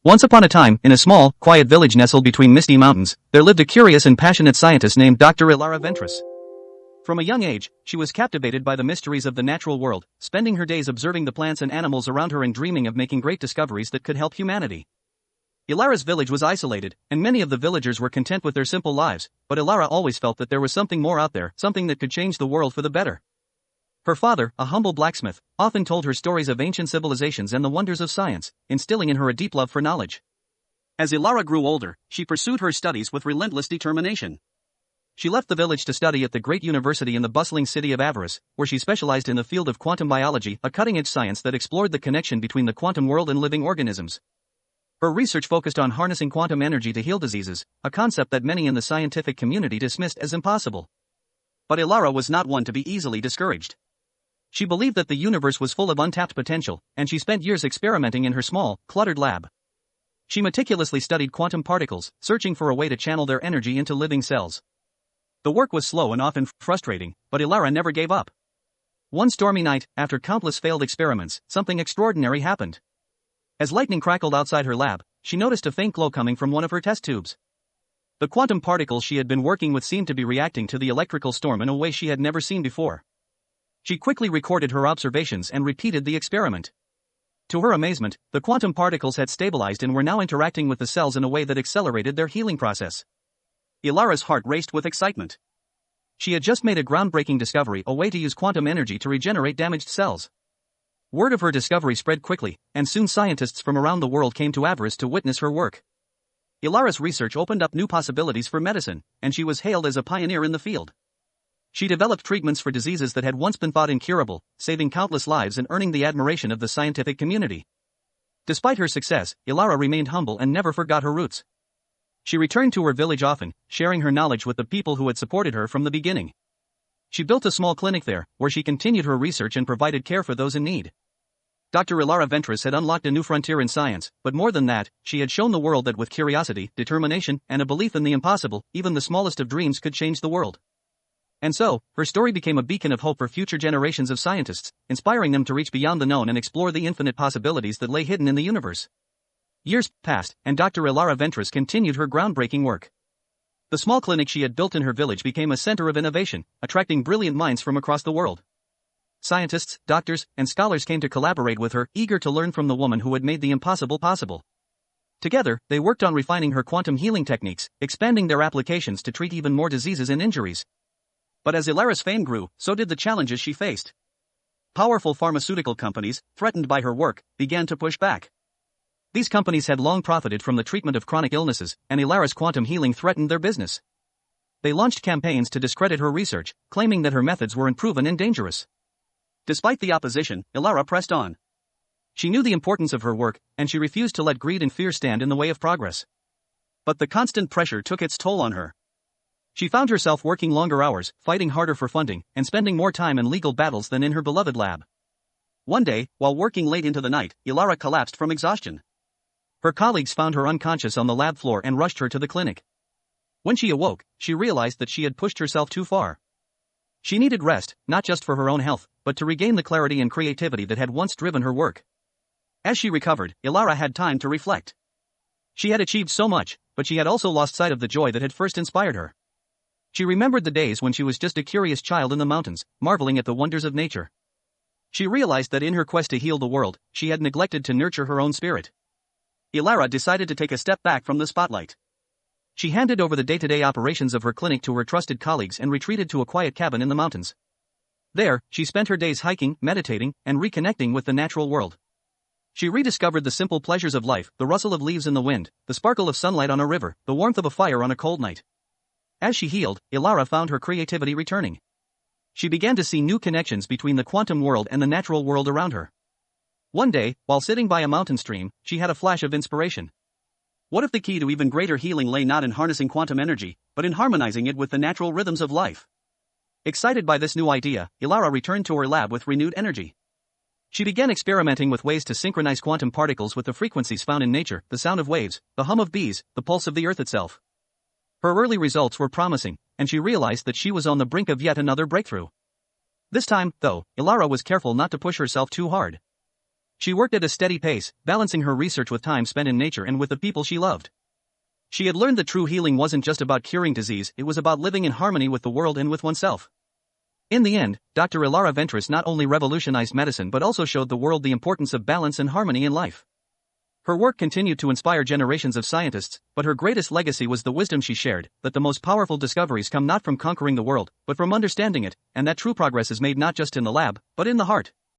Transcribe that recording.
Once upon a time, in a small, quiet village nestled between misty mountains, there lived a curious and passionate scientist named Dr. Ilara Ventris. From a young age, she was captivated by the mysteries of the natural world, spending her days observing the plants and animals around her and dreaming of making great discoveries that could help humanity. Ilara's village was isolated, and many of the villagers were content with their simple lives, but Ilara always felt that there was something more out there, something that could change the world for the better. Her father, a humble blacksmith, often told her stories of ancient civilizations and the wonders of science, instilling in her a deep love for knowledge. As Ilara grew older, she pursued her studies with relentless determination. She left the village to study at the great university in the bustling city of Avaris, where she specialized in the field of quantum biology, a cutting-edge science that explored the connection between the quantum world and living organisms. Her research focused on harnessing quantum energy to heal diseases, a concept that many in the scientific community dismissed as impossible. But Ilara was not one to be easily discouraged. She believed that the universe was full of untapped potential, and she spent years experimenting in her small, cluttered lab. She meticulously studied quantum particles, searching for a way to channel their energy into living cells. The work was slow and often frustrating, but Ilara never gave up. One stormy night, after countless failed experiments, something extraordinary happened. As lightning crackled outside her lab, she noticed a faint glow coming from one of her test tubes. The quantum particles she had been working with seemed to be reacting to the electrical storm in a way she had never seen before. She quickly recorded her observations and repeated the experiment. To her amazement, the quantum particles had stabilized and were now interacting with the cells in a way that accelerated their healing process. Ilara's heart raced with excitement. She had just made a groundbreaking discovery, a way to use quantum energy to regenerate damaged cells. Word of her discovery spread quickly, and soon scientists from around the world came to Avaris to witness her work. Ilara's research opened up new possibilities for medicine, and she was hailed as a pioneer in the field. She developed treatments for diseases that had once been thought incurable, saving countless lives and earning the admiration of the scientific community. Despite her success, Ilara remained humble and never forgot her roots. She returned to her village often, sharing her knowledge with the people who had supported her from the beginning. She built a small clinic there, where she continued her research and provided care for those in need. Dr. Ilara Ventris had unlocked a new frontier in science, but more than that, she had shown the world that with curiosity, determination, and a belief in the impossible, even the smallest of dreams could change the world. And so, her story became a beacon of hope for future generations of scientists, inspiring them to reach beyond the known and explore the infinite possibilities that lay hidden in the universe. Years passed, and Dr. Ilara Ventris continued her groundbreaking work. The small clinic she had built in her village became a center of innovation, attracting brilliant minds from across the world. Scientists, doctors, and scholars came to collaborate with her, eager to learn from the woman who had made the impossible possible. Together, they worked on refining her quantum healing techniques, expanding their applications to treat even more diseases and injuries. But as Ilara's fame grew, so did the challenges she faced. Powerful pharmaceutical companies, threatened by her work, began to push back. These companies had long profited from the treatment of chronic illnesses, and Ilara's quantum healing threatened their business. They launched campaigns to discredit her research, claiming that her methods were unproven and dangerous. Despite the opposition, Ilara pressed on. She knew the importance of her work, and she refused to let greed and fear stand in the way of progress. But the constant pressure took its toll on her. She found herself working longer hours, fighting harder for funding, and spending more time in legal battles than in her beloved lab. One day, while working late into the night, Ilara collapsed from exhaustion. Her colleagues found her unconscious on the lab floor and rushed her to the clinic. When she awoke, she realized that she had pushed herself too far. She needed rest, not just for her own health, but to regain the clarity and creativity that had once driven her work. As she recovered, Ilara had time to reflect. She had achieved so much, but she had also lost sight of the joy that had first inspired her. She remembered the days when she was just a curious child in the mountains, marveling at the wonders of nature. She realized that in her quest to heal the world, she had neglected to nurture her own spirit. Ilara decided to take a step back from the spotlight. She handed over the day-to-day operations of her clinic to her trusted colleagues and retreated to a quiet cabin in the mountains. There, she spent her days hiking, meditating, and reconnecting with the natural world. She rediscovered the simple pleasures of life, the rustle of leaves in the wind, the sparkle of sunlight on a river, the warmth of a fire on a cold night. As she healed, Ilara found her creativity returning. She began to see new connections between the quantum world and the natural world around her. One day, while sitting by a mountain stream, she had a flash of inspiration. What if the key to even greater healing lay not in harnessing quantum energy, but in harmonizing it with the natural rhythms of life? Excited by this new idea, Ilara returned to her lab with renewed energy. She began experimenting with ways to synchronize quantum particles with the frequencies found in nature, the sound of waves, the hum of bees, the pulse of the earth itself. Her early results were promising, and she realized that she was on the brink of yet another breakthrough. This time, though, Ilara was careful not to push herself too hard. She worked at a steady pace, balancing her research with time spent in nature and with the people she loved. She had learned that true healing wasn't just about curing disease, it was about living in harmony with the world and with oneself. In the end, Dr. Ilara Ventris not only revolutionized medicine but also showed the world the importance of balance and harmony in life. Her work continued to inspire generations of scientists, but her greatest legacy was the wisdom she shared, that the most powerful discoveries come not from conquering the world, but from understanding it, and that true progress is made not just in the lab, but in the heart.